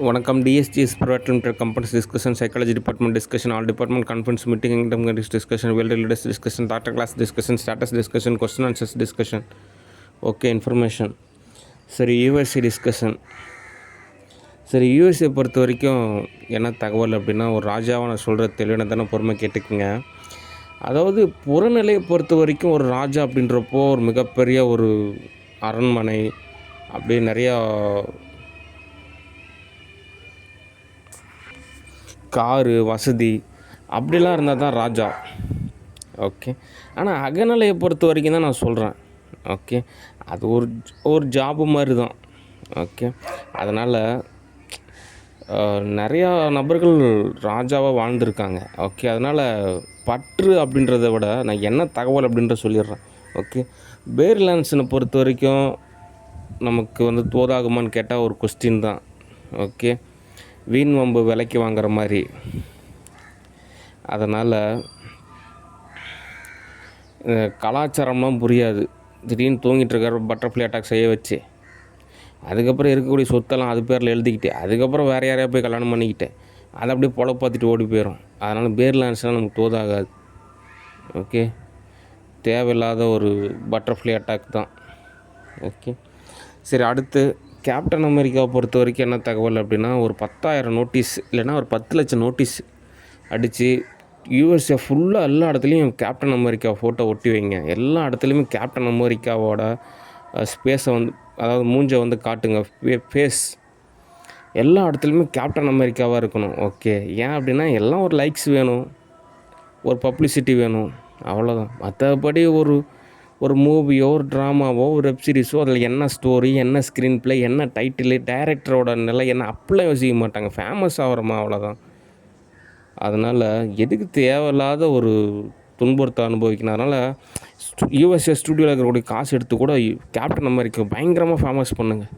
வணக்கம். DSGS private limited companies discussion, psychology department discussion, all department conference meeting, income discussion, world leaders discussion, doctor class discussion, status discussion, question answers discussion. Okay, information. சரி, USA discussion. சரி, USA பொறுத்த வரைக்கும் என்ன தகவல் அப்படின்னா, ஒரு ராஜாவை நான் சொல்கிற தெளிவான தானே பொறுமை கேட்டுக்குங்க. அதாவது புறநிலையை பொறுத்த வரைக்கும் ஒரு ராஜா அப்படின்றப்போ ஒரு மிகப்பெரிய ஒரு அரண்மனை, அப்படியே நிறையா காரு வசதி அப்படிலாம் இருந்தால் தான் ராஜா. ஓகே, ஆனால் அகநிலையை பொறுத்த வரைக்கும் தான் நான் சொல்கிறேன். ஓகே, அது ஒரு ஜாபு மாதிரி தான். ஓகே, அதனால் நிறையா நபர்கள் ராஜாவாக வாழ்ந்திருக்காங்க. ஓகே, அதனால் பற்று அப்படின்றத விட நான் என்ன தகவல் அப்படின்றத சொல்லிடுறேன். ஓகே, பேர்லான்ஸனை பொறுத்த வரைக்கும் நமக்கு வந்து தோதாகுமான்னு கேட்டால் ஒரு கொஸ்டின் தான். ஓகே, வீண் வம்பு விலைக்கு வாங்குற மாதிரி. அதனால் கலாச்சாரம்லாம் புரியாது. திடீர்னு தூங்கிட்டு இருக்கார் பட்டர்ஃப்ளை அட்டாக் செய்ய வச்சு, அதுக்கப்புறம் இருக்கக்கூடிய சொத்தெல்லாம் அது பேரில் எழுதிக்கிட்டு, அதுக்கப்புறம் வேறு யாரையா போய் கல்யாணம் பண்ணிக்கிட்டு, அதை அப்படியே பொழப்பாத்திட்டு ஓடி போயிடும். அதனால் பேர்லான்ஸ்லாம் நமக்கு தோதாகாது. ஓகே, தேவையில்லாத ஒரு பட்டர்ஃப்ளை அட்டாக் தான். ஓகே, சரி, அடுத்து கேப்டன் அமெரிக்காவை பொறுத்த வரைக்கும் என்ன தகவல் அப்படின்னா, ஒரு 10,000 நோட்டீஸ் இல்லைன்னா ஒரு 10 லட்சம் நோட்டீஸ் அடித்து யூஎஸ்ஏ ஃபுல்லாக எல்லா இடத்துலையும் கேப்டன் அமெரிக்கா ஃபோட்டோ ஒட்டி வைங்க. எல்லா இடத்துலையுமே கேப்டன் அமெரிக்காவோட ஸ்பேஸை வந்து, அதாவது மூஞ்சை வந்து காட்டுங்க, ஃபேஸ் எல்லா இடத்துலையுமே கேப்டன் அமெரிக்காவாக இருக்கணும். ஓகே, ஏன் அப்படின்னா எல்லாம் ஒரு லைக்ஸ் வேணும், ஒரு பப்ளிசிட்டி வேணும், அவ்வளோதான். மற்றபடி ஒரு மூவியோ ஒரு ட்ராமாவோ ஒரு வெப் சீரிஸோ அதில் என்ன ஸ்டோரி, என்ன ஸ்க்ரீன் ப்ளே, என்ன டைட்டிலு, டைரக்டரோட நிலை என்ன அப்படிலாம் யோசிக்க மாட்டாங்க. ஃபேமஸ் ஆகிறோமா, அவ்வளோதான். அதனால் எதுக்கு தேவையில்லாத ஒரு துன்புறுத்த அனுபவிக்கணும். அதனால் யூஎஸ்ஏ ஸ்டூடியோவில் இருக்கக்கூடிய காசு எடுத்து கூட கேப்டன் அமெரிக்கா பயங்கரமாக ஃபேமஸ் பண்ணுங்கள்.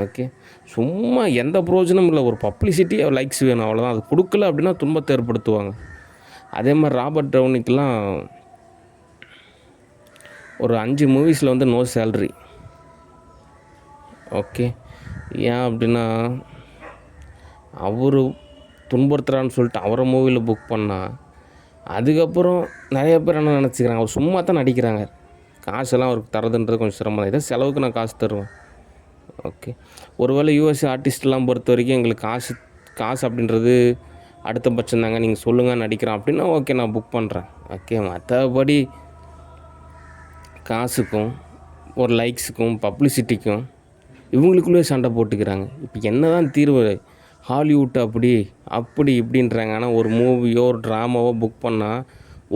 ஓகே, சும்மா எந்த பிரயோஜனமும் இல்லை, ஒரு பப்ளிசிட்டி லைக்ஸ் வேணும், அவ்வளோதான். அது கொடுக்கல அப்படின்னா துன்பத்தை ஏற்படுத்துவாங்க. அதே மாதிரி ராபர்ட் டவுனிக்கெலாம் ஒரு 5 மூவிஸில் வந்து நோ சேல்ரி. ஓகே, ஏன் அப்படின்னா அவர் துன்புறுத்துறான்னு சொல்லிட்டு அவரை மூவியில் புக் பண்ணால், அதுக்கப்புறம் நிறைய பேர் என்ன நினச்சிக்கிறாங்க, அவர் சும்மா தான் நடிக்கிறாங்க, காசெல்லாம் அவருக்கு தரதுன்றது கொஞ்சம் சிரமம் தான். இதே செலவுக்கு நான் காசு தருவேன். ஓகே, ஒருவேளை யூஎஸ்ஏ ஆர்டிஸ்ட்லாம் பொறுத்த வரைக்கும் எங்களுக்கு காசு அப்படின்றது அடுத்த பட்சம் தாங்க, நீங்கள் சொல்லுங்கள் நடிக்கிறேன் அப்படின்னா ஓகே, நான் புக் பண்ணுறேன். ஓகே, மற்றபடி காசுக்கும் ஒரு லைக்ஸுக்கும் பப்ளிசிட்டிக்கும் இவங்களுக்குள்ளே சண்டை போட்டுக்கிறாங்க. இப்போ என்ன தான் தீர்வு? ஹாலிவுட் அப்படி இப்படின்றாங்க. ஆனால் ஒரு மூவியோ ஒரு ட்ராமாவோ புக் பண்ணால்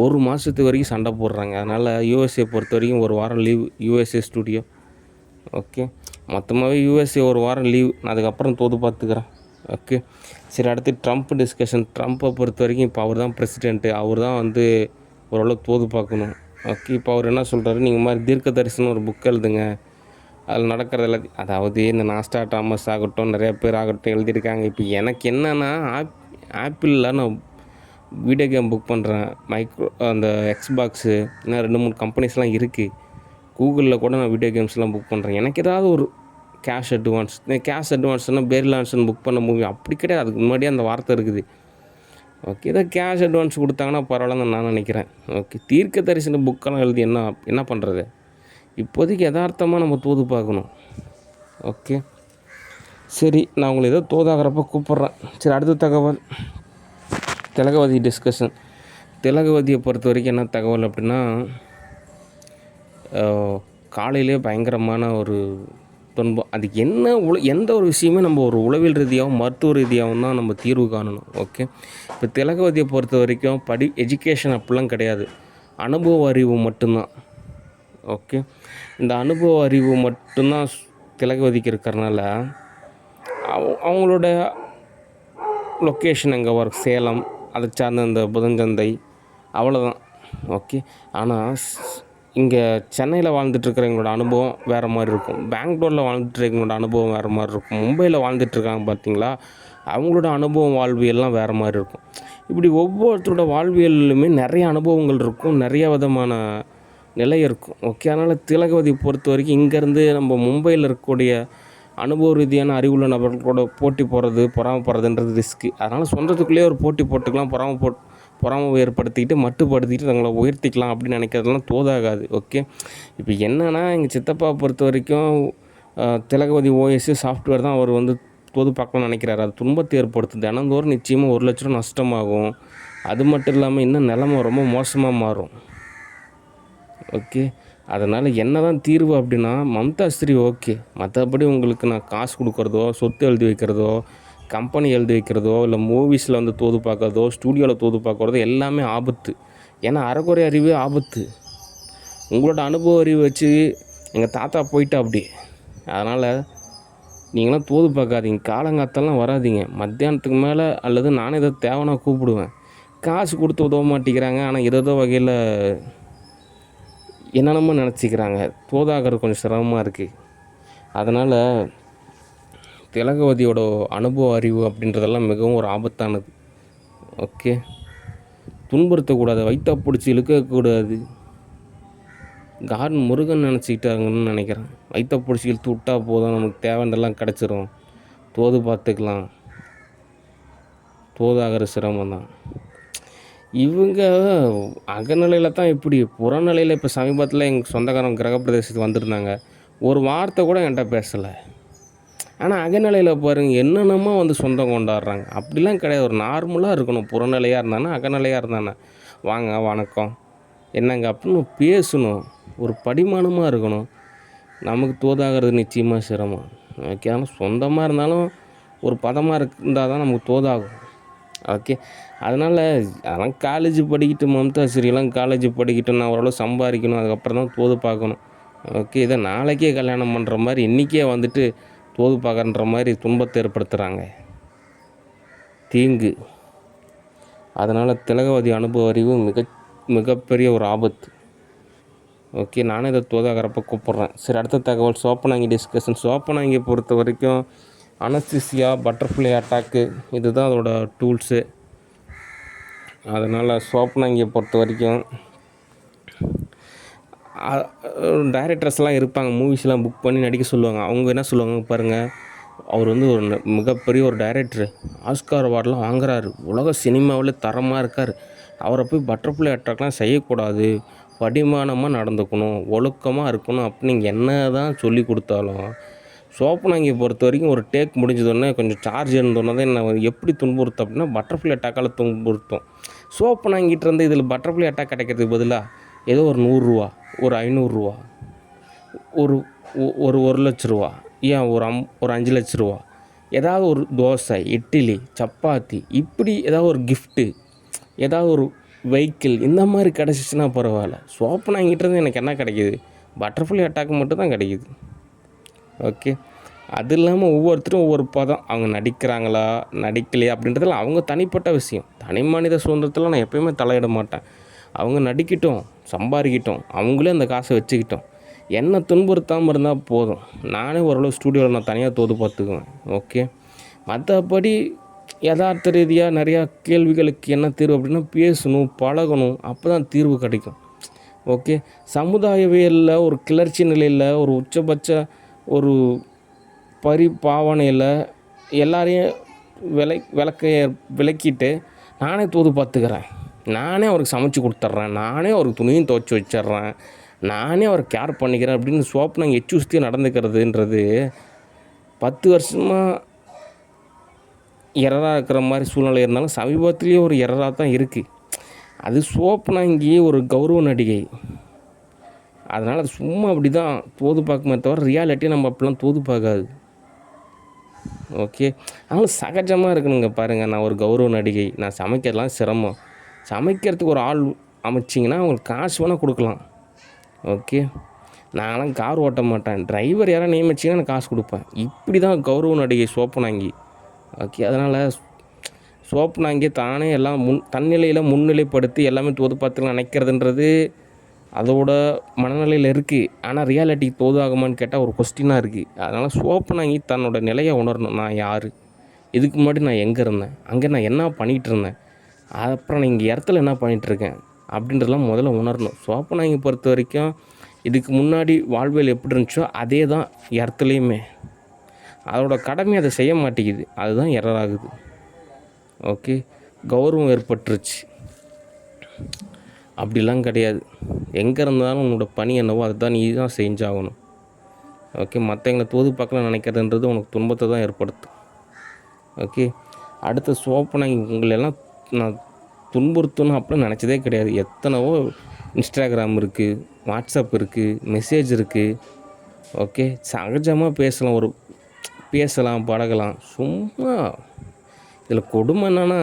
1 மாதத்துக்கு வரைக்கும் சண்டை போடுறாங்க. அதனால் யூஎஸ்ஏ பொறுத்த வரைக்கும் ஒரு வாரம் லீவ் யூஎஸ்ஏ ஸ்டூடியோ. ஓகே, மொத்தமாகவே யூஎஸ்ஏ ஒரு வாரம் லீவ், நான் அதுக்கப்புறம் தோது பார்த்துக்கிறேன். ஓகே, சரி, அடுத்து ட்ரம்ப் டிஸ்கஷன். ட்ரம்ப்பை பொறுத்த வரைக்கும் இப்போ அவர் தான் பிரசிடெண்ட்டு, அவர் தான் வந்து ஓரளவுக்கு தோது பார்க்கணும். ஓகே, இப்போ அவர் என்ன சொல்கிறாரு, நீங்கள் மாதிரி தீர்க்க தரிசனம் ஒரு புக் எழுதுங்க, அதில் நடக்கிறது எல்லாத்தையும், அதாவது இந்த நாஸ்டா டாமஸ் ஆகட்டும், நிறைய பேர் ஆகட்டும் எழுதியிருக்காங்க. இப்போ எனக்கு என்னென்னா, ஆப்பிளில் நான் வீடியோ கேம் புக் பண்ணுறேன், அந்த எக்ஸ்பாக்ஸு, இன்னும் 2-3 கம்பெனிஸ்லாம் இருக்குது. கூகுளில் கூட நான் வீடியோ கேம்ஸ்லாம் புக் பண்ணுறேன். எனக்கு ஏதாவது ஒரு கேஷ் அட்வான்ஸ்னால் பேர்லான்ஸ்னு புக் பண்ண மூவி அப்படி கிடையாது, அதுக்கு முன்னாடியே அந்த வார்த்தை இருக்குது. ஓகே, இதை கேஷ் அட்வான்ஸ் கொடுத்தாங்கன்னா பரவாயில்லன்னு நான் நினைக்கிறேன். ஓகே, தீர்க்க தரிசன புக்கெல்லாம் எழுதி என்ன பண்ணுறது? இப்போதைக்கு யதார்த்தமாக நம்ம தோது பார்க்கணும். ஓகே, சரி, நான் உங்களை ஏதோ தோதாகிறப்ப கூப்பிட்றேன். சரி, அடுத்த தகவல் திலகவதி டிஸ்கஷன். திலகவதியை பொறுத்த வரைக்கும் என்ன தகவல் அப்படின்னா, காலையிலே பயங்கரமான ஒரு துன்பம். அதுக்கு என்ன எந்த ஒரு விஷயமே நம்ம ஒரு உளவியல் ரீதியாகவும் மருத்துவ ரீதியாகவும் தான் நம்ம தீர்வு காணணும். ஓகே, இப்போ திலகவதியை பொறுத்த வரைக்கும் எஜுகேஷன் அப்படிலாம் கிடையாது, அனுபவ அறிவு மட்டும்தான். ஓகே, இந்த அனுபவ அறிவு மட்டும்தான் திலகவதிக்கு இருக்கிறனால அவங்களோட லொக்கேஷன் எங்கே வரும், சேலம், அதை சார்ந்த இந்த புதன்சந்தை, அவ்வளோதான். ஓகே, ஆனால் இங்கே சென்னையில் வாழ்ந்துட்டுருக்கிறவங்களோட அனுபவம் வேறு மாதிரி இருக்கும், பெங்களூரில் வாழ்ந்துட்டுருக்கவங்களோட அனுபவம் வேறு மாதிரி இருக்கும், மும்பையில் வாழ்ந்துட்டுருக்காங்க பார்த்தீங்களா, அவங்களோட அனுபவம் வாழ்வியல்லாம் வேறு மாதிரி இருக்கும். இப்படி ஒவ்வொருத்தரோட வாழ்வியலுமே நிறைய அனுபவங்கள் இருக்கும், நிறைய விதமான நிலை இருக்கும். ஓகே, அதனால் திலகவதி பொறுத்த வரைக்கும் இங்கேருந்து நம்ம மும்பையில் இருக்கக்கூடிய அனுபவ ரீதியான அறிவுள்ள நபர்களோட போட்டி போடுறது, பொறாமைப்படுறதுன்றது ரிஸ்க்கு. அதனால் சொந்தத்துக்குள்ளேயே ஒரு போட்டி போட்டுக்கலாம், பொறாமை ஏற்படுத்திக்கிட்டு மட்டுப்படுத்திக்கிட்டு தங்களை உயர்த்திக்கலாம் அப்படின்னு நினைக்கிறதுலாம் தோதாகாது. ஓகே. இப்போ என்னென்னா எங்கள் சித்தப்பா பொறுத்த வரைக்கும் திலகவதி ஓஎஸ் சாஃப்ட்வேர் தான் அவர் வந்து தோது பார்க்கணும்னு நினைக்கிறாரு. அது துன்பத்தை ஏற்படுத்துது. தினந்தோறும் நிச்சயமாக 1,00,000 நஷ்டமாகும். அது மட்டும் இல்லாமல் இன்னும் நிலைமை ரொம்ப மோசமாக மாறும். ஓகே. அதனால் என்ன தான் தீர்வு அப்படின்னா மம்தா ஸ்ரீ ஓகே. மற்றபடி உங்களுக்கு நான் காசு கொடுக்குறதோ, சொத்து எழுதி வைக்கிறதோ, கம்பெனி எழுதி வைக்கிறதோ, இல்லை மூவிஸில் வந்து தோது பார்க்குறதோ, ஸ்டூடியோவில் தோது பார்க்குறதோ எல்லாமே ஆபத்து. ஏன்னா அரைக்குறை அறிவே ஆபத்து. உங்களோட அனுபவ அறிவு வச்சு எங்கள் தாத்தா போயிட்டா அப்படி. அதனால் நீங்களாம் தோது பார்க்காதீங்க. காலங்காத்தெல்லாம் வராதிங்க. மத்தியானத்துக்கு மேலே அல்லது நானே ஏதோ தேவைன்னா கூப்பிடுவேன். காசு கொடுத்து உதவ மாட்டேங்கிறாங்க. ஆனால் ஏதோ வகையில் என்னென்னமோ நினச்சிக்கிறாங்க. தோதாகிறது கொஞ்சம் சிரமமாக இருக்குது. அதனால் திலகவதியோட அனுபவ அறிவு அப்படின்றதெல்லாம் மிகவும் ஒரு ஆபத்தானது. ஓகே. துன்புறுத்தக்கூடாது, வயிற்ற பிடிச்சி இழுக்கக்கூடாது. முருகன் நினச்சிக்கிட்டாங்கன்னு நினைக்கிறேன். வயிற்ற பிடிச்சி இழுத்து விட்டா போதும், நமக்கு தேவைன்றெல்லாம் கிடச்சிரும், தோது பார்த்துக்கலாம். தோதாகிற சிரமம் தான். இவங்க அகநிலையில் தான் இப்படி, புறநிலையில் இப்போ சமீபத்தில் எங்கள் சொந்தக்காரங்க கிரகப்பிரதேசத்துக்கு வந்திருந்தாங்க. ஒரு வார்த்தை கூட என்கிட்ட பேசலை. ஆனால் அகநிலையில் பாருங்கள் என்னென்னமோ வந்து சொந்தம் கொண்டாடுறாங்க. அப்படிலாம் கிடையாது. ஒரு நார்மலாக இருக்கணும். புறநிலையாக இருந்தானே அகநிலையாக இருந்தானே வாங்க வணக்கம் என்னங்க அப்படின்னு பேசணும். ஒரு படிமானமாக இருக்கணும். நமக்கு தோதாகிறது நிச்சயமாக சிரமம். ஓகே. ஆனால் சொந்தமாக இருந்தாலும் ஒரு பதமாக இருந்தால் தான் நமக்கு தோதாகும். ஓகே. அதெல்லாம் காலேஜ் படிக்கிட்டு மம்தா ஸ்ரீலாம் காலேஜ் படிக்கிட்டு நான் ஓரளவு சம்பாதிக்கணும், அதுக்கப்புறம் தான் தோது பார்க்கணும். ஓகே. இதை நாளைக்கே கல்யாணம் பண்ணுற மாதிரி இன்றைக்கே வந்துட்டு தோது பார்க்கன்ற மாதிரி துன்பத்தை ஏற்படுத்துகிறாங்க. தீங்கு. அதனால் திலகவதி அனுபவ அறிவு மிகப்பெரிய ஒரு ஆபத்து. ஓகே. நானே இதை தோதாகிறப்ப கூப்பிட்றேன். சரி, அடுத்த தகவல் சோப்பனாங்கி டிஸ்கஷன். சோப்பனாங்கி பொறுத்த வரைக்கும் அனஸ்தீசியா, பட்டர்ஃப்ளை அட்டாக்கு இதுதான் அதோட டூல்ஸு. அதனால் சோப்பனாங்கியை பொறுத்த வரைக்கும் டைரக்டர்ஸ்லாம் இருப்பாங்க, மூவிஸ்லாம் புக் பண்ணி நடிக்க சொல்லுவாங்க. அவங்க என்ன சொல்லுவாங்க பாருங்கள், அவர் வந்து ஒரு மிகப்பெரிய ஒரு டைரக்டரு, ஆஸ்கார் அவார்டெலாம் வாங்குறாரு, உலக சினிமாவில் தரமாக இருக்கார், அவரை போய் பட்டர்ஃப்ளை அட்டாக்லாம் செய்யக்கூடாது, படிமானமாக நடந்துக்கணும், ஒழுக்கமாக இருக்கணும் அப்படின்னு நீங்கள் என்ன தான் சொல்லி கொடுத்தாலும் சோப்பனாங்கியை பொறுத்த வரைக்கும் ஒரு டேக் முடிஞ்சதோடனே கொஞ்சம் சார்ஜ் இருந்தோடனே தான் என்ன எப்படி துன்புறுத்தும் அப்படின்னா பட்டர்ஃப்ளை அட்டாக்கால் துன்புறுத்தும். சோப்பனாங்கிட்டிருந்து இதில் பட்டர்ஃப்ளை அட்டாக் கிடைக்கிறதுக்கு பதிலாக ஏதோ ஒரு 100 ரூபா, ஒரு 500 ரூபா, ஒரு 1,00,000 ரூபா, ஏன் ஒரு 5 லட்ச ரூபா, ஏதாவது ஒரு தோசை, இட்லி, சப்பாத்தி, இப்படி ஏதாவது ஒரு கிஃப்ட்டு, ஏதாவது ஒரு வெஹிக்கிள் இந்த மாதிரி கிடச்சிச்சின்னா பரவாயில்ல. சோப்பனாங்கிட்டிருந்து எனக்கு என்ன கிடைக்கிது? பட்டர்ஃப்ளை அட்டாக் மட்டும் தான் கிடைக்கிது. ஓகே. அது இல்லாமல் ஒவ்வொருத்தரும் ஒவ்வொரு பதம், அவங்க நடிக்கிறாங்களா நடிக்கலையா அப்படின்றதுலாம் அவங்க தனிப்பட்ட விஷயம். தனி மனித சுதந்திரத்தில் நான் எப்போயுமே தலையிட மாட்டேன். அவங்க நடிக்கட்டும், சம்பாதிக்கட்டும், அவங்களே அந்த காசை வச்சுக்கிட்டோம், என்னை துன்புறுத்தாமல் இருந்தால் போதும். நானே ஓரளவு ஸ்டூடியோவில் நான் தனியாக தோது பார்த்துக்குவேன். ஓகே. மற்றபடி யதார்த்த ரீதியாக நிறையா கேள்விகளுக்கு என்ன தீர்வு அப்படின்னா பேசணும், பழகணும், அப்போ தான் தீர்வு கிடைக்கும். ஓகே. சமுதாயவியலில் ஒரு கிளர்ச்சி நிலையில் ஒரு உச்சபட்ச ஒரு பாவனையில் எல்லாரையும் விளக்கிட்டு நானே தோது பார்த்துக்கிறேன், நானே அவருக்கு சமைச்சு கொடுத்துட்றேன், நானே அவருக்கு துணியும் துவைச்சி வச்சிட்றேன், நானே அவரை கேர் பண்ணிக்கிறேன் அப்படின்னு சோப்பனாங்க எச்சுஸ்தியாக நடந்துக்கிறதுன்றது 10 வருஷமாக எரராக இருக்கிற மாதிரி சூழ்நிலை இருந்தாலும் சமீபத்துலேயே ஒரு எரராக தான் இருக்குது. அது சோப்பனாங்கி ஒரு கௌரவ நடிகை. அதனால் அது சும்மா அப்படி தான் தோது பார்க்குமே தவிர ரியாலிட்டியை நம்ம அப்படிலாம் தோது பார்க்காது. ஓகே. அதனால் சகஜமாக இருக்கணுங்க. பாருங்கள், நான் ஒரு கௌரவ நடிகை, நான் சமைக்கிறதுலாம் சிரமம், சமைக்கிறதுக்கு ஒரு ஆள் அமைச்சிங்கன்னா அவங்களுக்கு காசு வேணால் கொடுக்கலாம். ஓகே. நான்லாம் கார் ஓட்ட மாட்டேன், டிரைவர் யாராவது நியமிச்சிங்கன்னா நான் காசு கொடுப்பேன். இப்படி தான் கௌரவ நடிகை சோப்பனாங்கி. ஓகே. அதனால் சோப்பனாங்கி தானே எல்லாம் தன்னிலையில் முன்னிலைப்படுத்தி எல்லாமே தோது பார்த்துக்கலாம் நினைக்கிறதுன்றது அதோட மனநிலையில் இருக்குது. ஆனால் ரியாலிட்டி தோது ஆகுமான்னு கேட்டால் ஒரு கொஸ்டினாக இருக்குது. அதனால் சோப்பனாங்கி தன்னோட நிலையை உணரணும். நான் யார், இதுக்கு முன்னாடி நான் எங்கே இருந்தேன், அங்கே நான் என்ன பண்ணிகிட்டு இருந்தேன், அப்புறம் நான் இங்கே இடத்துல என்ன பண்ணிகிட்ருக்கேன் அப்படின்றதெல்லாம் முதல்ல உணரணும். சோப்பனாங்கி பொறுத்த வரைக்கும் இதுக்கு முன்னாடி வாழ்வியல் எப்படி இருந்துச்சோ அதே தான் இடத்துலையுமே. அதோட கடமை அதை செய்ய மாட்டேங்குது. அதுதான் எரர் ஆகுது. ஓகே, கௌரவம் ஏற்பட்டுருச்சு. அப்படிலாம் கிடையாது. எங்கே இருந்தாலும் உன்னோட பணி என்னவோ அதுதான் நீ தான் செஞ்சாகணும். ஓகே, மற்றவங்கள தோது பார்க்கலாம் நினைக்கிறதுன்றது உனக்கு துன்பத்தை தான் ஏற்படுத்தும். ஓகே, அடுத்த சோப்பனை உங்களெல்லாம் நான் துன்புறுத்தணும் அப்படின்னு நினச்சதே கிடையாது. எத்தனைவோ இன்ஸ்டாகிராம் இருக்குது, வாட்ஸ்அப் இருக்குது, மெசேஜ் இருக்குது. ஓகே, சகஜமாக பேசலாம் பழகலாம். சும்மா இதில் கொடுமை என்னென்னா,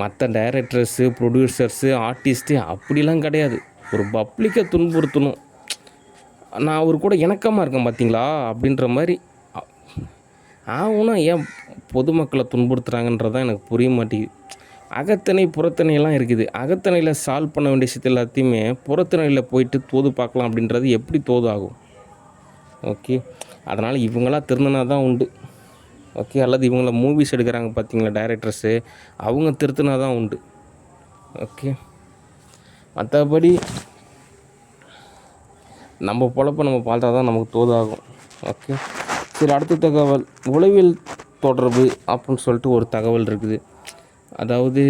மற்ற டைரக்டர்ஸு, ப்ரொடியூசர்ஸு, ஆர்டிஸ்ட்டு அப்படிலாம் கிடையாது. ஒரு பப்ளிக்கை துன்புறுத்தணும். நான் அவர் கூட இணக்கமாக இருக்கேன் பார்த்தீங்களா அப்படின்ற மாதிரி ஆகுனா ஏன் பொதுமக்களை துன்புறுத்துகிறாங்கன்றதான் எனக்கு புரிய மாட்டேங்குது. அகத்தணை புறத்தணையெல்லாம் இருக்குது. அகத்தணையில் சால்வ் பண்ண வேண்டிய விஷயத்தை எல்லாத்தையுமே புறத்தணையில் போயிட்டு தோது பார்க்கலாம் அப்படின்றது எப்படி தோது ஆகும்? ஓகே, அதனால் இவங்களாம் திருந்தினா தான் உண்டு. ஓகே, அல்லது இவங்கள மூவிஸ் எடுக்கிறாங்க பார்த்தீங்களா டைரக்டர்ஸு, அவங்க திருத்தினா தான் உண்டு. ஓகே, மற்றபடி நம்ம பொழப்ப நம்ம பார்த்தா தான் நமக்கு தோதாகும். ஓகே, சரி, அடுத்த தகவல் உளவியல் தொடர்பு அப்படின்னு சொல்லிட்டு ஒரு தகவல் இருக்குது. அதாவது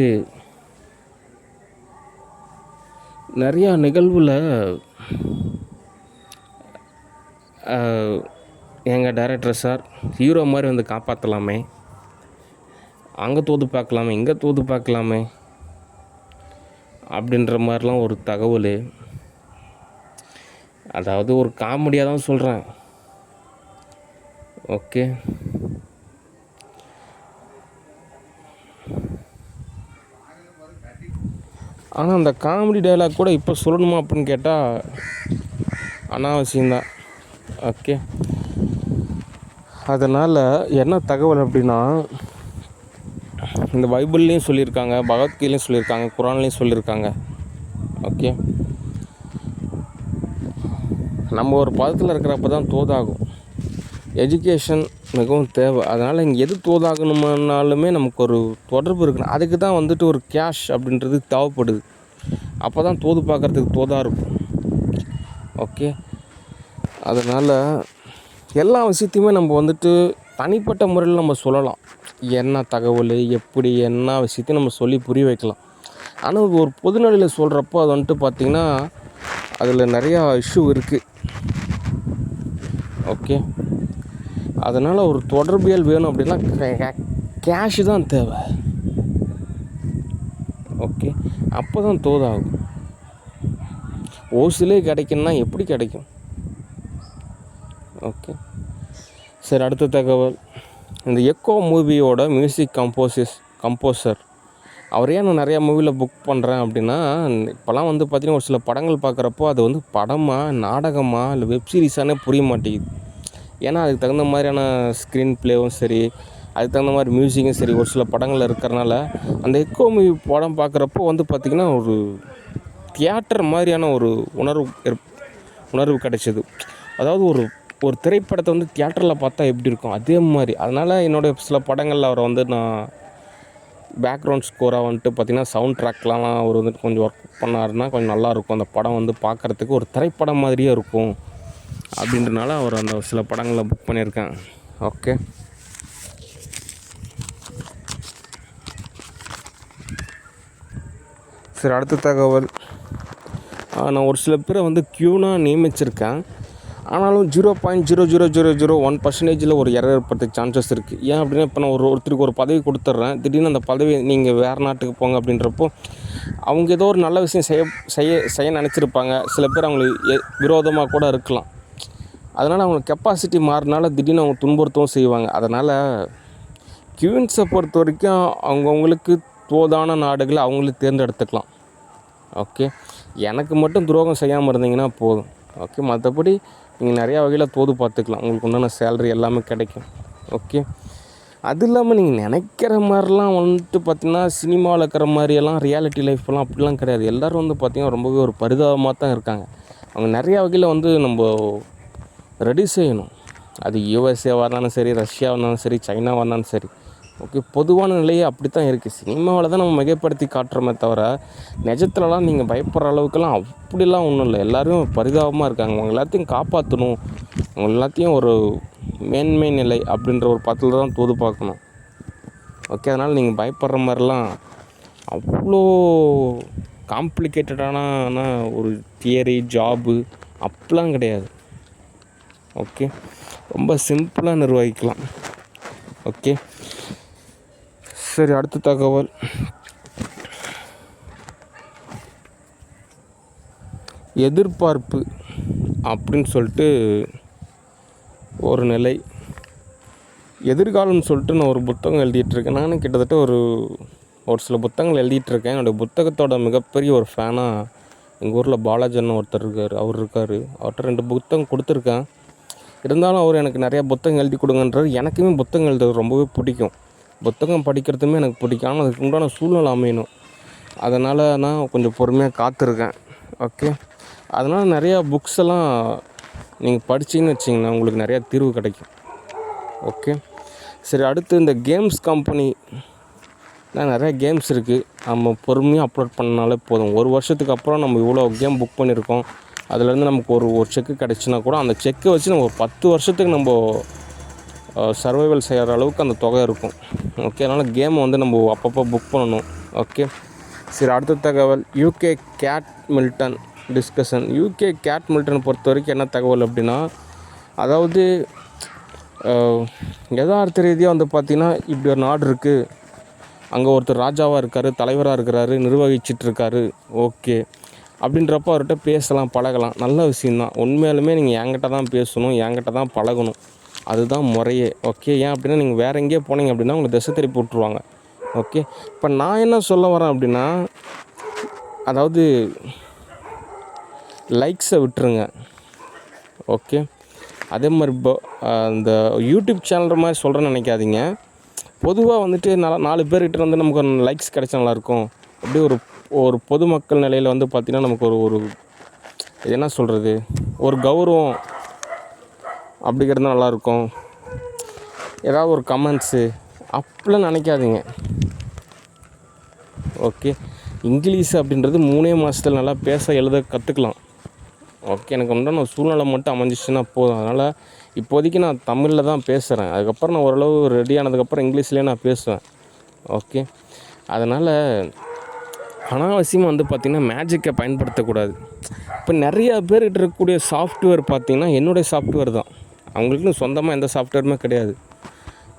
நிறையா நிகழ்வில் எங்கள் டைரக்டர் சார் ஹீரோ மாதிரி வந்து காப்பாற்றலாமே, அங்கே தோது பார்க்கலாமே, இங்கே தோது பார்க்கலாமே அப்படின்ற மாதிரிலாம் ஒரு தகவல். அதாவது ஒரு காமெடியாக தான் சொல்கிறேன். ஓகே, ஆனால் அந்த காமெடி டைலாக் கூட இப்போ சொல்லணுமா அப்படின்னு கேட்டால் அனாவசியம்தான். ஓகே, அதனால் என்ன தகவல் அப்படின்னா, இந்த பைபிள்லேயும் சொல்லியிருக்காங்க, பகவத்கீதையும் சொல்லியிருக்காங்க, குரான்லேயும் சொல்லியிருக்காங்க. ஓகே, நம்ம ஒரு பதத்தில் இருக்கிறப்ப தான் தோதாகும். எஜுகேஷன் மிகவும் தேவை. அதனால் இங்கே எது தோதாகணுமானாலுமே நமக்கு ஒரு தொடர்பு இருக்கணும். அதுக்கு தான் வந்துட்டு ஒரு கேஷ் அப்படின்றது தேவைப்படுது. அப்போ தான் தோது பார்க்குறதுக்கு தோதாக இருக்கும். ஓகே, அதனால் எல்லா விஷயத்தையுமே நம்ம வந்துட்டு தனிப்பட்ட முறையில் நம்ம சொல்லலாம். என்ன தகவல், எப்படி, என்ன விஷயத்தையும் நம்ம சொல்லி புரிய வைக்கலாம். ஆனால் ஒரு பொதுநிலையில் சொல்கிறப்போ அது வந்துட்டு பார்த்திங்கன்னா அதில் நிறையா இஷ்யூ இருக்குது. ஓகே, அதனால் ஒரு தொடர்பியல் வேணும் அப்படின்னா கேஷு தான் தேவை. ஓகே, அப்போ தான் தோதாகும். ஓசிலே கிடைக்குன்னா எப்படி கிடைக்கும்? ஓகே, சரி, அடுத்த தகவல் இந்த எக்கோ மூவியோட மியூசிக் கம்போசர் அவர் ஏன் நான் நிறையா மூவியில் புக் பண்ணுறேன் அப்படின்னா, இப்போலாம் வந்து பார்த்திங்கன்னா ஒரு சில படங்கள் பார்க்குறப்போ அது வந்து படமாக, நாடகமாக, இல்லை வெப் சீரிஸானே புரிய மாட்டேங்குது. ஏன்னா அதுக்கு தகுந்த மாதிரியான ஸ்க்ரீன் ப்ளேவும் சரி, அதுக்கு தகுந்த மாதிரி மியூசிக்கும் சரி ஒரு சில படங்களில் இருக்கிறனால அந்த எக்கோ மூவி படம் பார்க்குறப்போ வந்து பார்த்திங்கன்னா ஒரு தியேட்டர் மாதிரியான ஒரு உணர்வு கிடைச்சிது. அதாவது ஒரு திரைப்படத்தை வந்து தியேட்டரில் பார்த்தா எப்படி இருக்கும் அதே மாதிரி. அதனால் என்னோடய சில படங்களில் அவரை வந்து நான் பேக்ரவுண்ட் ஸ்கோராக வந்துட்டு பார்த்திங்கன்னா சவுண்ட் ட்ராக்லாம் அவர் வந்துட்டு கொஞ்சம் ஒர்க் பண்ணாருன்னா கொஞ்சம் நல்லாயிருக்கும். அந்த படம் வந்து பார்க்குறதுக்கு ஒரு திரைப்படம் மாதிரியே இருக்கும் அப்படின்றனால அவர் அந்த சில படங்களில் புக் பண்ணியிருக்கேன். ஓகே, சரி, அடுத்த தகவல் நான் ஒரு சில பேரை வந்து க்யூனாக நியமிச்சிருக்கேன். ஆனாலும் 0.00001% ஒரு எரர் ஏற்படுறதுக்கு சான்சஸ் இருக்குது. ஏன் அப்படின்னா, இப்போ நான் ஒருத்தருக்கு ஒரு பதவி கொடுத்துட்றேன். திடீர்னு அந்த பதவி நீங்கள் வேறு நாட்டுக்கு போங்க அப்படின்றப்போ அவங்க ஏதோ ஒரு நல்ல விஷயம் செய்ய நினச்சிருப்பாங்க. சில பேர் அவங்களுக்கு விரோதமாக கூட இருக்கலாம். அதனால் அவங்களுக்கு கெப்பாசிட்டி மாறினால திடீர்னு அவங்க துன்புறுத்தவும் செய்வாங்க. அதனால் க்யூன்ஸை பொறுத்த வரைக்கும் அவங்கவுங்களுக்கு தோதான நாடுகளை அவங்களே தேர்ந்தெடுத்துக்கலாம். ஓகே, எனக்கு மட்டும் துரோகம் செய்யாமல் இருந்தீங்கன்னா போதும். ஓகே, மற்றபடி நீங்கள் நிறையா வகையில் தோது பார்த்துக்கலாம். உங்களுக்கு உண்டான சேலரி எல்லாமே கிடைக்கும். ஓகே, அது இல்லாமல் நீங்கள் நினைக்கிற மாதிரிலாம் வந்துட்டு பார்த்திங்கன்னா சினிமாவில் இருக்கிற மாதிரியெல்லாம் ரியாலிட்டி லைஃப்லாம் அப்படிலாம் கிடையாது. எல்லோரும் வந்து பார்த்திங்கன்னா ரொம்பவே ஒரு பரிதாபமாக தான் இருக்காங்க. அவங்க நிறையா வகையில் வந்து நம்ம ரெடி செய்யணும். அது யூஎஸ்ஏவாக இருந்தாலும் சரி, ரஷ்யாவாக இருந்தாலும் சரி, சைனாவாக இருந்தாலும் சரி, ஓகே, பொதுவான நிலையே அப்படி தான் இருக்குது. சினிமாவில் தான் நம்ம மிகைப்படுத்தி காட்டுறோமே தவிர, நிஜத்துலலாம் நீங்கள் பயப்படுற அளவுக்குலாம் அப்படிலாம் ஒன்றும் இல்லை. எல்லோரும் பரிதாபமாக இருக்காங்க. அவங்க எல்லாத்தையும் காப்பாற்றணும், அவங்க எல்லாத்தையும் ஒரு மேன்மை நிலை அப்படின்ற ஒரு பத்தில் தான் தூது பார்க்கணும். ஓகே, அதனால் நீங்கள் பயப்படுற மாதிரிலாம் அவ்வளோ காம்ப்ளிகேட்டடான ஒரு தியரி ஜாபு அப்படிலாம் கிடையாது. ஓகே, ரொம்ப சிம்பிளாக நிர்வகிக்கலாம். ஓகே, சரி, அடுத்த தகவல். எதிர்பார்ப்பு அப்படின்னு சொல்லிட்டு ஒரு நிலை. எதிர்காலம்னு சொல்லிட்டு நான் ஒரு புத்தகம் எழுதிட்டுருக்கேன். நானும் கிட்டத்தட்ட ஒரு சில புத்தகங்கள் எழுதிட்டுருக்கேன். என்னுடைய புத்தகத்தோட மிகப்பெரிய ஒரு ஃபேனாக எங்கள் ஊரில் பாலாஜன்னு ஒருத்தர் இருக்கார். அவர்கிட்ட 2 புத்தகம் கொடுத்துருக்கேன். இருந்தாலும் அவர் எனக்கு நிறையா புத்தகம் எழுதி கொடுங்கன்றார். எனக்குமே புத்தகம் எழுதுறது ரொம்பவே பிடிக்கும். புத்தகம் படிக்கிறதுமே எனக்கு பிடிக்கும். ஆனால் அதுக்கு உண்டான சூழ்நிலை அமையணும். அதனால் நான் கொஞ்சம் பொறுமையாக காத்திருக்கேன். ஓகே, அதனால் நிறையா புக்ஸ் எல்லாம் நீங்கள் படிச்சிங்கன்னு வச்சிங்கன்னா உங்களுக்கு நிறையா தீர்வு கிடைக்கும். ஓகே, சரி, அடுத்து இந்த கேம்ஸ் கம்பெனி நிறையா கேம்ஸ் இருக்குது. நம்ம பொறுமையாக அப்லோட் பண்ணாலே போதும். 1 வருஷத்துக்கு அப்புறம் நம்ம இவ்வளோ கேம் புக் பண்ணியிருக்கோம், அதுலேருந்து நமக்கு ஒரு செக்கு கிடச்சின்னா கூட அந்த செக்கை வச்சு நம்ம ஒரு 10 வருஷத்துக்கு நம்ம சர்வைவல் செய்கிற அளவுக்கு அந்த தொகை இருக்கும். ஓகே, அதனால் கேமை நம்ம அப்பப்போ புக் பண்ணணும். ஓகே, சரி, அடுத்த தகவல். UK Kate Middleton discussion. UK Kate Middleton பொறுத்த வரைக்கும் என்ன தகவல் அப்படின்னா, அதாவது யதார்த்த ரீதியாக பார்த்திங்கன்னா இப்படி ஒரு நாடு இருக்குது, அங்கே ஒருத்தர் ராஜாவாக இருக்கார், தலைவராக இருக்கிறாரு, நிர்வகிச்சிட்ருக்காரு. ஓகே, அப்படின்றப்போ அவர்கிட்ட பேசலாம், பழகலாம், நல்ல விஷயந்தான். உண்மையாலுமே நீங்கள் என்கிட்ட தான் பேசணும், என்கிட்ட தான் பழகணும், அதுதான் முறையே. ஓகே, ஏன் அப்படின்னா நீங்கள் வேறு எங்கேயோ போனீங்க அப்படின்னா உங்களை திசை திருப்பி விட்ருவாங்க. ஓகே, இப்போ நான் என்ன சொல்ல வரேன் அப்படின்னா, அதாவது லைக்ஸை விட்டுருங்க. ஓகே, அதே மாதிரி இப்போ இந்த யூடியூப் சேனல் மாதிரி சொல்கிறேன்னு நினைக்காதீங்க. பொதுவாக 4 பேர்கிட்ட நமக்கு ஒரு லைக்ஸ் கிடைச்சா நல்லாயிருக்கும். அப்படியே ஒரு பொதுமக்கள் நிலையில் பார்த்திங்கன்னா நமக்கு ஒரு என்ன சொல்கிறது, ஒரு கௌரவம் அப்படிங்கிறது நல்லாயிருக்கும். ஏதாவது ஒரு கமெண்ட்ஸு அப்படிலாம் நினைக்காதீங்க. ஓகே, இங்கிலீஷ் அப்படின்றது 3 மாதத்தில் நல்லா பேச எழுத கற்றுக்கலாம். ஓகே, எனக்கு உண்டான சூழ்நிலை மட்டும் அமைஞ்சிச்சுன்னா போதும். அதனால் இப்போதைக்கு நான் தமிழில் தான் பேசுகிறேன். அதுக்கப்புறம் நான் ஓரளவு ரெடி ஆனதுக்கப்புறம் இங்கிலீஷ்லேயே நான் பேசுவேன். ஓகே, அதனால் அனாவசியமாக பார்த்திங்கன்னா மேஜிக்கை பயன்படுத்தக்கூடாது. இப்போ நிறையா பேர்கிட்ட இருக்கக்கூடிய சாஃப்ட்வேர் பார்த்திங்கன்னா என்னுடைய சாஃப்ட்வேர் தான். அவங்களுக்குன்னு சொந்தமாக எந்த சாஃப்ட்வேருமே கிடையாது.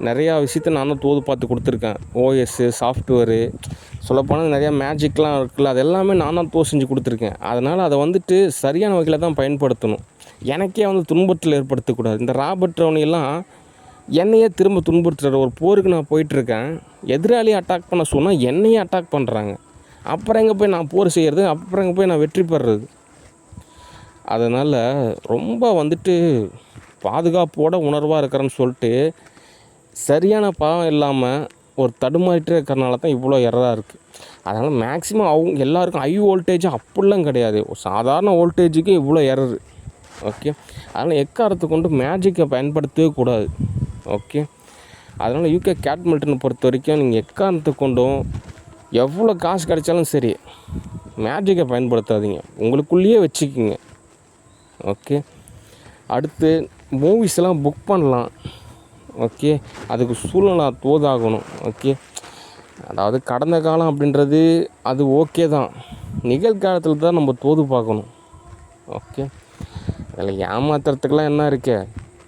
நிறையா விஷயத்த நான் தான் தோது பார்த்து கொடுத்துருக்கேன். ஓஎஸ்ஸு, சாஃப்ட்வேரு, சொல்லப்போனால் நிறையா மேஜிக்லாம் இருக்குல்ல, அது எல்லாமே நான் தான் செஞ்சு கொடுத்துருக்கேன். அதனால் அதை சரியான வகையில் தான் பயன்படுத்தணும். எனக்கே துன்பத்தில் ஏற்படுத்தக்கூடாது. இந்த ராபர்ட் ரவுனியெல்லாம் என்னையே திரும்ப துன்புறுத்துகிற ஒரு போருக்கு நான் போயிட்டுருக்கேன். எதிராளியை அட்டாக் பண்ண சொன்னால் என்னையே அட்டாக் பண்ணுறாங்க. அப்புறம் எங்கே போய் நான் போர் செய்கிறது, அப்புறம் எங்கே போய் நான் வெற்றி பெறுறது. அதனால் ரொம்ப பாதுகாப்போட உணர்வாக இருக்கிறேன்னு சொல்லிட்டு சரியான பாவம் இல்லாமல் ஒரு தடுமாறிட்டே இருக்கிறனால தான் இவ்வளோ எரராக இருக்குது. அதனால் மேக்ஸிமம் அவங்க எல்லாருக்கும் ஹை வோல்டேஜ் அப்படிலாம் கிடையாது. ஒரு சாதாரண வோல்டேஜுக்கு இவ்வளோ எரரு. ஓகே, அதனால் எக்காரத்தை கொண்டு மேஜிக்கை பயன்படுத்தவே கூடாது. ஓகே, அதனால் யூகே கேட் மில்டனை பொறுத்த வரைக்கும் நீங்கள் எக்காரணத்தை கொண்டும் எவ்வளோ காசு கிடைச்சாலும் சரி மேஜிக்கை பயன்படுத்தாதீங்க, உங்களுக்குள்ளேயே வச்சுக்கிங்க. ஓகே, அடுத்து மூவிஸ்லாம் புக் பண்ணலாம். ஓகே, அதுக்கு சூழ்நிலை தோதாகணும். ஓகே, அதாவது கடந்த காலம் அப்படின்றது அது ஓகே தான், நிகழ்காலத்தில் தான் நம்ம தோது பார்க்கணும். ஓகே, அதில் ஏமாத்துறதுக்கெலாம் என்ன இருக்கு.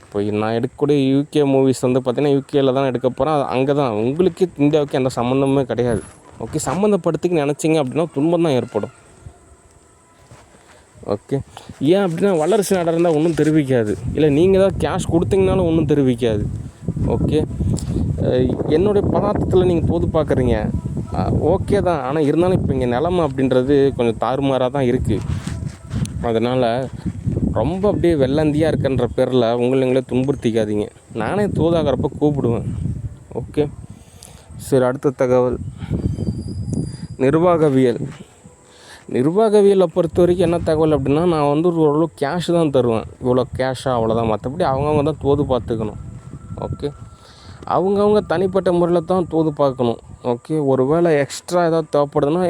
இப்போ நான் எடுக்கக்கூடிய யூகே மூவிஸ் பார்த்திங்கன்னா யூகேயில் தான் எடுக்க போகிறேன். அங்கே தான் உங்களுக்கு இந்தியாவுக்கு எந்த சம்மந்தமே கிடையாது. ஓகே, சம்மந்தப்படுத்திக்கு நினச்சிங்க அப்படின்னா துன்பம் தான் ஏற்படும். ஓகே, ஏன் அப்படின்னா வல்லரசு நாடாக இருந்தால் ஒன்றும் தெரிவிக்காது, இல்லை நீங்கள் தான் கேஷ் கொடுத்தீங்கனாலும் ஒன்றும் தெரிவிக்காது. ஓகே, என்னுடைய பதார்த்தத்தில் நீங்கள் தோது பார்க்குறீங்க, ஓகே தான். ஆனால் இருந்தாலும் இப்போ இங்கே நிலமை அப்படின்றது கொஞ்சம் தாறுமாறாக தான் இருக்குது. அதனால் ரொம்ப அப்படியே வெள்ளந்தியாக இருக்குன்ற பேரில் நீங்களே துன்புறுத்திக்காதீங்க. நானே தோதாகிறப்ப கூப்பிடுவேன். ஓகே, சரி, அடுத்த தகவல். நிர்வாகவியலை பொறுத்த வரைக்கும் என்ன தகவல் அப்படின்னா, நான் ஓரளவு கேஷ் தான் தருவேன். இவ்வளோ கேஷாக அவ்வளோதான், மற்றபடி அவங்கவுங்க தான் தோது பார்த்துக்கணும். ஓகே, அவங்கவுங்க தனிப்பட்ட முறையில் தான் தோது பார்க்கணும். ஓகே, ஒரு வேளை எக்ஸ்ட்ரா ஏதாவது தேவைப்படுதுன்னா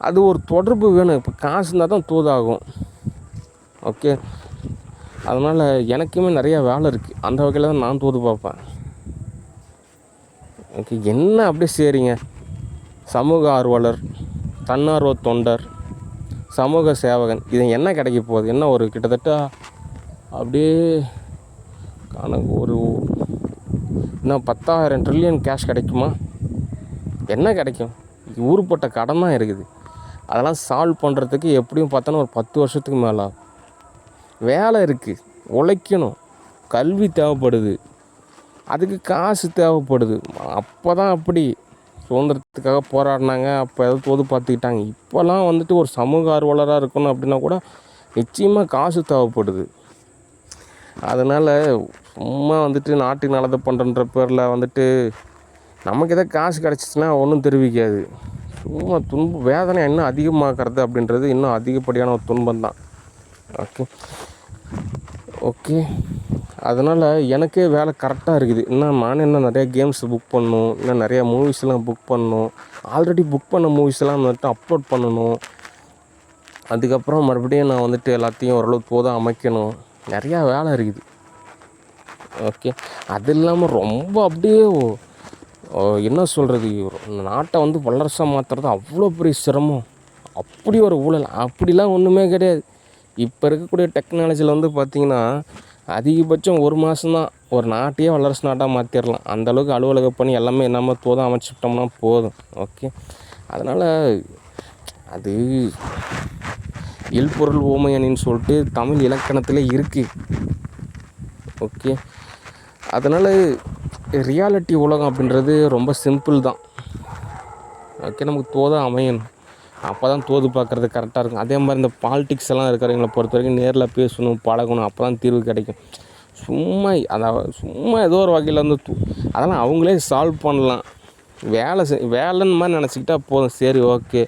அது ஒரு தொடர்பு வேணும். இப்போ காசு இருந்தால் தான் தோதாகும். ஓகே, அதனால் எனக்குமே நிறையா வேலை இருக்குது. அந்த வகையில் தான் நான் தோது பார்ப்பேன். ஓகே, என்ன அப்படியே சரிங்க, சமூக ஆர்வலர், தன்னார்வ தொண்டர், சமூக சேவகன், இது என்ன கிடைக்க போகுது? என்ன ஒரு கிட்டத்தட்ட அப்படியே கணக்கு ஒரு இன்னும் 10,000 ட்ரில்லியன் கேஷ் கிடைக்குமா? என்ன கிடைக்கும்? ஊருப்பட்ட கடன் தான் இருக்குது. அதெல்லாம் சால்வ் பண்ணுறதுக்கு எப்படியும் பார்த்தோன்னா ஒரு 10 வருஷத்துக்கு மேலே ஆகும். வேலை இருக்குது, உழைக்கணும், கல்வி தேவைப்படுது, அதுக்கு காசு தேவைப்படுது. அப்போ தான் அப்படி சுதந்திரத்துக்காக போராடினாங்க, அப்போ ஏதோ தோது பார்த்துக்கிட்டாங்க. இப்போலாம் வந்துட்டு ஒரு சமூக ஆர்வலராக இருக்கணும் அப்படின்னா கூட நிச்சயமாக காசு தேவைப்படுது. அதனால் சும்மா வந்துட்டு நாட்டுக்கு நல்லது பண்ணுறன்ற பேரில் வந்துட்டு நமக்கு எதாவது காசு கிடச்சிச்சின்னா ஒன்றும் தெரிவிக்காது. சும்மா வேதனை இன்னும் அதிகமாகிறது அப்படின்றது இன்னும் அதிகப்படியான ஒரு துன்பம் தான். ஓகே ஓகே அதனால் எனக்கே வேலை கரெக்டாக இருக்குது. இன்னும் நிறையா கேம்ஸ் புக் பண்ணணும், இன்னும் நிறையா மூவிஸ்லாம் புக் பண்ணணும். ஆல்ரெடி புக் பண்ண மூவிஸ்லாம் வந்துட்டு அப்லோட் பண்ணணும். அதுக்கப்புறம் மறுபடியும் நான் வந்துட்டு எல்லாத்தையும் ஓரளவு தோதாக அமைக்கணும். நிறையா வேலை இருக்குது. ஓகே, அது இல்லாமல் ரொம்ப அப்படியே என்ன சொல்கிறது, நாட்டை வந்து வல்லரசாக மாற்றுறது அவ்வளோ பெரிய சிரமம். அப்படி ஒரு ஊழல் அப்படிலாம் ஒன்றுமே கிடையாது. இப்போ இருக்கக்கூடிய டெக்னாலஜியில் வந்து பார்த்திங்கன்னா அதிகபட்சம் 1 மாதம்தான் ஒரு நாட்டையே வல்லரசு நாட்டாக மாற்றிடலாம். அந்தளவுக்கு அலுவலக பணி எல்லாமே நம்ம தோதாக அமைச்சிட்டோம்னா போதும். ஓகே, அதனால் அது இல்பொருள் ஓமையணின்னு சொல்லிட்டு தமிழ் இலக்கணத்தில் இருக்குது. ஓகே, அதனால் ரியாலிட்டி உலகம் அப்படின்றது ரொம்ப சிம்பிள் தான். ஓகே, நமக்கு தோதாக அமையணும், அப்போ தான் தோது பார்க்குறது கரெக்டாக இருக்கும். அதே மாதிரி இந்த பாலிடிக்ஸ் எல்லாம் இருக்கிறவங்கள பொறுத்த வரைக்கும் நேரில் பேசணும், பழகணும், அப்போ தான் தீர்வு கிடைக்கும். சும்மா ஏதோ ஒரு வகையில் வந்து அதெல்லாம் அவங்களே சால்வ் பண்ணலாம். வேலைன்னு மாதிரி நினச்சிக்கிட்டா போதும். சரி, ஓகே,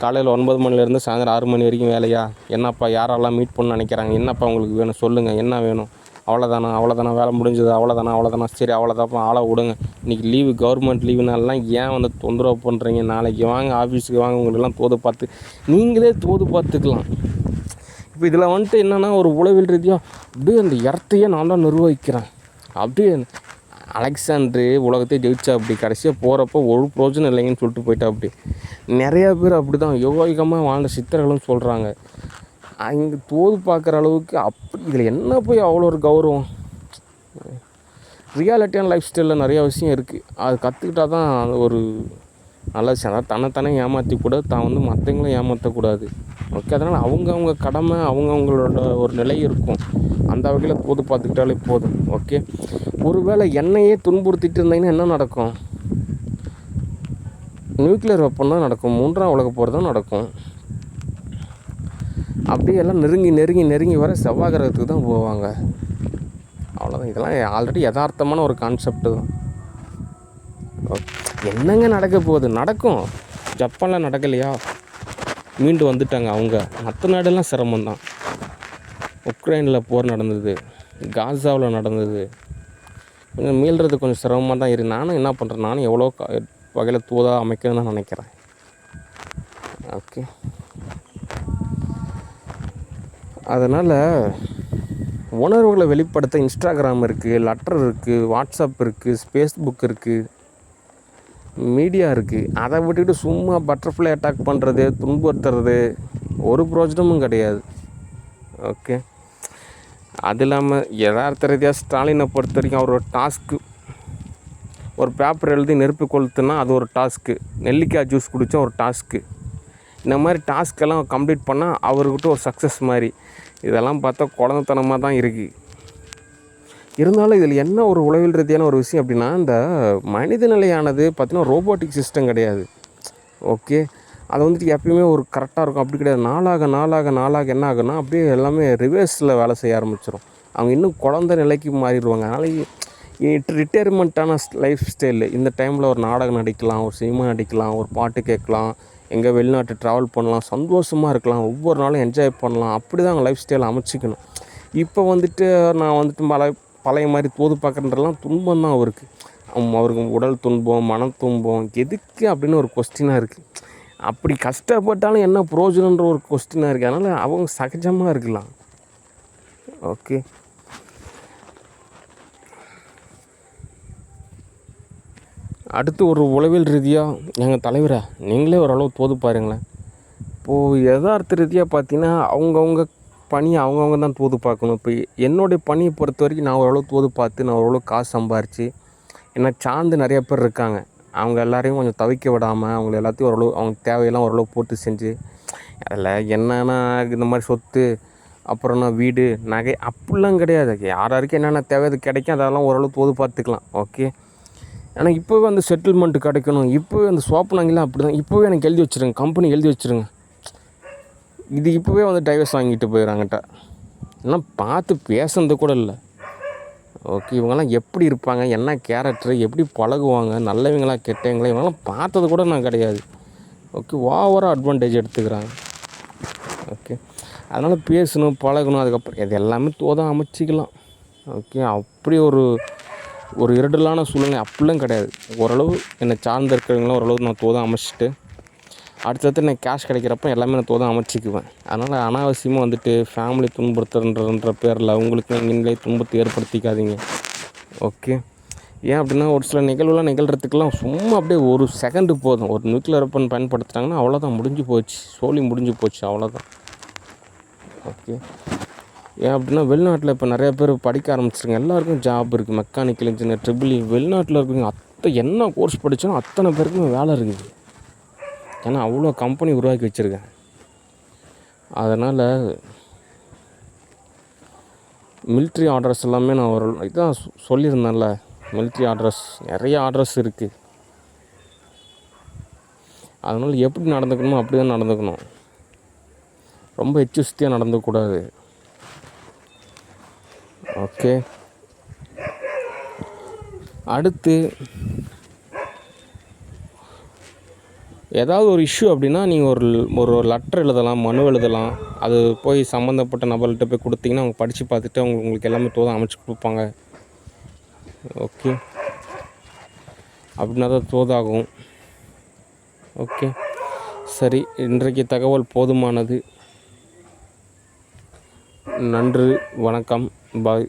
காலையில் 9 மணிலேருந்து சாயந்தரம் 6 மணி வரைக்கும் வேலையா? என்னப்பா யாரெல்லாம் மீட் பண்ண நினைக்கிறாங்க? என்னப்பா உங்களுக்கு வேணும் சொல்லுங்கள், என்ன வேணும்? அவ்வளோதானா வேலை முடிஞ்சது? அவ்வளோதானா சரி, அவ்வளோதான்ப்பா, ஆளை விடுங்க. இன்றைக்கி லீவு, கவர்மெண்ட் லீவுனாலாம் ஏன் வந்து தொந்தரவு பண்ணுறீங்க? நாளைக்கு வாங்க, ஆஃபீஸுக்கு வாங்க, உங்களெல்லாம் தோது பார்த்து நீங்களே தோது பார்த்துக்கலாம். இப்போ இதில் வந்துட்டு என்னென்னா ஒரு உளவியல் ரீதியாக அப்படியே அந்த இடத்தையே நான் தான் நிர்வகிக்கிறேன், அப்படியே அலெக்சாண்ட்ரு உலகத்தை ஜெயிச்சா அப்படி கடைசியாக போகிறப்போ ஒரு பிரோஜனம் இல்லைங்கன்னு சொல்லிட்டு போயிட்டா. அப்படி நிறையா பேர் அப்படி தான் யோகிகமாக வாழ்ந்த சித்தர்களும் சொல்கிறாங்க. அங்கே தோது பார்க்குற அளவுக்கு அப்படி இதில் என்ன போய் அவ்வளோ ஒரு கௌரவம்? ரியாலிட்டியான லைஃப் ஸ்டைலில் நிறையா விஷயம் இருக்குது. அது கற்றுக்கிட்டா தான் ஒரு நல்ல விஷயம். அதாவது தன்னைத்தானே ஏமாற்றி கூட தான் வந்து மற்றவங்களும் ஏமாற்றக்கூடாது. ஓகே, அதனால் அவங்கவுங்க கடமை, அவங்கவுங்களோட ஒரு நிலை இருக்கும். அந்த வகையில் தோது பார்த்துக்கிட்டாலே போதும். ஓகே, ஒருவேளை என்னையே துன்புறுத்திட்டு இருந்தீங்கன்னா என்ன நடக்கும்? நியூக்ளியர் வெப்பன் தான் நடக்கும், 3ஆம் உலக போர் தான் நடக்கும். அப்படியே எல்லாம் நெருங்கி வர செவ்வாய் கிரகத்துக்கு தான் போவாங்க. அவ்வளோதான். இதெல்லாம் ஆல்ரெடி யதார்த்தமான ஒரு கான்செப்டு தான். என்னங்க நடக்க போகுது? நடக்கும். ஜப்பானில் நடக்கலையா? மீண்டு வந்துட்டாங்க அவங்க. மற்ற நாடெல்லாம் சிரமந்தான். உக்ரைனில் போர் நடந்தது, காசாவில் நடந்தது. கொஞ்சம் மீள்றது கொஞ்சம் சிரமமாக தான் இருக்குது. நானும் என்ன பண்ணுறேன், நானும் எவ்வளோ வகையில் தூதாக அமைக்கணும்னு தான் நினைக்கிறேன். ஓகே, அதனால் உணர்வுகளை வெளிப்படுத்த இன்ஸ்டாகிராம் இருக்குது, லெட்டர் இருக்குது, வாட்ஸ்அப் இருக்குது, ஃபேஸ்புக் இருக்குது, மீடியா இருக்குது. அதை விட்டுக்கிட்டு சும்மா பட்டர்ஃப்ளை அட்டாக் பண்ணுறது, துன்புறுத்துறது ஒரு பிரோஜனமும் கிடையாது. ஓகே, அது இல்லாமல் யதார்த்த ரீதியாக ஸ்டாலினை பொறுத்த வரைக்கும் அவர் ஒரு டாஸ்க்கு, ஒரு பேப்பர் எழுதி நெருப்பு கொளுத்துனா அது ஒரு டாஸ்க்கு, நெல்லிக்காய் ஜூஸ் குடித்தா ஒரு டாஸ்க்கு. இந்த மாதிரி டாஸ்க்கெல்லாம் கம்ப்ளீட் பண்ணால் அவர்கிட்ட ஒரு சக்ஸஸ் மாதிரி. இதெல்லாம் பார்த்தா குழந்தைத்தனமாக தான் இருக்குது. இருந்தாலும் இதில் என்ன ஒரு உளவியல் ரீதியான ஒரு விஷயம் அப்படின்னா, இந்த மனித நிலையானது பார்த்திங்கன்னா ரோபோட்டிக் சிஸ்டம் கிடையாது. ஓகே, அது வந்துட்டு எப்பயுமே ஒரு கரெக்டாக இருக்கும். அப்படி கிடையாது. நாளாக என்ன ஆகுன்னா அப்படியே எல்லாமே ரிவர்ஸில் வேலை செய்ய ஆரம்பிச்சிடும். அவங்க இன்னும் குழந்தை நிலைக்கு மாறிடுவாங்க. அதனால் ரிட்டையர்மெண்ட்டான லைஃப் ஸ்டைலு. இந்த டைமில் ஒரு நாடகம் நடிக்கலாம், ஒரு சினிமா நடிக்கலாம், ஒரு பாட்டு கேட்கலாம், எங்கே வெளிநாட்டு ட்ராவல் பண்ணலாம், சந்தோஷமாக இருக்கலாம், ஒவ்வொரு நாளும் என்ஜாய் பண்ணலாம். அப்படி தான் அவங்க லைஃப் ஸ்டைலை அமைச்சிக்கணும். இப்போ வந்துட்டு நான் வந்துட்டு பழைய மாதிரி தோது பார்க்குறன்றலாம் துன்பம் தான் அவருக்கு. அவருக்கு உடல் துன்பம், மன துன்பம், எதுக்கு அப்படின்னு ஒரு கொஸ்டினாக இருக்குது. அப்படி கஷ்டப்பட்டாலும் என்ன பிரயோஜனன்ற ஒரு கொஸ்டினாக இருக்குது. அதனால் அவங்க சகஜமாக இருக்கலாம். ஓகே, அடுத்து ஒரு உளவியல் ரீதியாக எங்கள் தலைவரை நீங்களே ஓரளவு தோது பாருங்களேன். இப்போது யதார்த்த ரீதியாக பார்த்தீங்கன்னா அவங்கவுங்க பணியை அவங்கவுங்க தான் தோது பார்க்கணும். இப்போ என்னுடைய பணியை பொறுத்த வரைக்கும் நான் ஓரளவு தோது பார்த்து நான் ஓரளவு காசு சம்பாரித்து என்னை சார்ந்து நிறைய பேர் இருக்காங்க. அவங்க எல்லாரையும் கொஞ்சம் தவிக்க விடாமல் அவங்கள எல்லாத்தையும் ஓரளவு அவங்க தேவையெல்லாம் ஓரளவு பூர்த்தி செஞ்சு, அதில் என்னென்னா இந்த மாதிரி சொத்து, அப்புறம்னா வீடு, நகை அப்படிலாம் கிடையாது. யாராருக்கு என்னென்ன தேவை அது கிடைக்கும், அதெல்லாம் ஓரளவு தோது பார்த்துக்கலாம். ஓகே, ஆனால் இப்போவே அந்த செட்டில்மெண்ட்டு கிடைக்கணும். இப்போவே அந்த சோப்பனங்கெல்லாம் அப்படி தான். இப்போவே எனக்கு எழுதி வச்சுருங்க, கம்பெனி எழுதி வச்சுருங்க. இது இப்போவே வந்து டைவர்ஸ் வாங்கிட்டு போயிடறாங்கட்ட. இன்னும் பார்த்து பேசுனது கூட இல்லை. ஓகே, இவங்கெல்லாம் எப்படி இருப்பாங்க, என்ன கேரக்டரு, எப்படி பழகுவாங்க, நல்லவங்களா கெட்டவங்களா, இவங்கெல்லாம் பார்த்தது கூட நான் கிடையாது. ஓகே, ஓவராக அட்வான்டேஜ் எடுத்துக்கிறாங்க. ஓகே, அதனால் பேசணும், பழகணும். அதுக்கப்புறம் இது எல்லாமே தோதாக அமைச்சிக்கலாம். ஓகே, அப்படி ஒரு இருடலான சூழ்நிலை அப்படிலாம் கிடையாது. ஓரளவு என்னை சார்ந்து இருக்கிறவங்களாம் ஓரளவு நான் தோதாக அமைச்சிட்டு அடுத்தடுத்து எனக்கு கேஷ் கிடைக்கிறப்ப எல்லாமே நான் தோதாக அமைச்சிக்குவேன். அதனால் அனாவசியமாக வந்துட்டு ஃபேமிலி துன்புறுத்துறன்ற பேரில் உங்களுக்கு நீங்களே துன்பத்தை ஏற்படுத்திக்காதீங்க. ஓகே, ஏன் அப்படின்னா ஒரு சில நிகழ்வுலாம் நிகழ்கிறதுக்கெல்லாம் சும்மா அப்படியே ஒரு செகண்டு போதும். ஒரு நியூக்ளியர் வெப்பன் பயன்படுத்துகிறாங்கன்னா அவ்வளோதான், முடிஞ்சு போச்சு, சோலி முடிஞ்சு போச்சு, அவ்வளோதான். ஓகே, ஏன் அப்படின்னா வெளிநாட்டில் இப்போ நிறையா பேர் படிக்க ஆரம்பிச்சிருங்க. எல்லாருக்கும் ஜாப் இருக்குது. மெக்கானிக்கல் இன்ஜினியர், ட்ரிபிள் இ, வெளிநாட்டில் இருக்குங்க. என்ன கோர்ஸ் படித்தாலும் அத்தனை பேருக்குமே வேலை இருக்குது. ஏன்னா அவ்வளோ கம்பெனி உருவாக்கி வச்சுருக்கேன். அதனால் மிலிட்ரி ஆர்டர்ஸ் எல்லாமே நான் ஒரு இதான் சொல்லியிருந்தேன்ல, மிலிட்ரி ஆர்டர்ஸ் நிறைய ஆர்டர்ஸ் இருக்குது. அதனால் எப்படி நடந்துக்கணுமோ அப்படி தான் நடந்துக்கணும். ரொம்ப எச்சுஸ்தியாக நடந்துக்கூடாது. ஓகே, அடுத்து ஏதாவது ஒரு இஷ்யூ அப்படின்னா நீங்கள் ஒரு லெட்டர் எழுதலாம், மனு எழுதலாம். அது போய் சம்மந்தப்பட்ட நபர்கிட்ட போய் கொடுத்தீங்கன்னா அவங்க படித்து பார்த்துட்டு உங்களுக்கு எல்லாமே தோதாக அமைச்சு கொடுப்பாங்க. ஓகே, அப்படின்னா தான் தோதாகும். ஓகே, சரி, இன்றைக்கு தகவல் போதுமானது. நன்றி, வணக்கம், பாய்.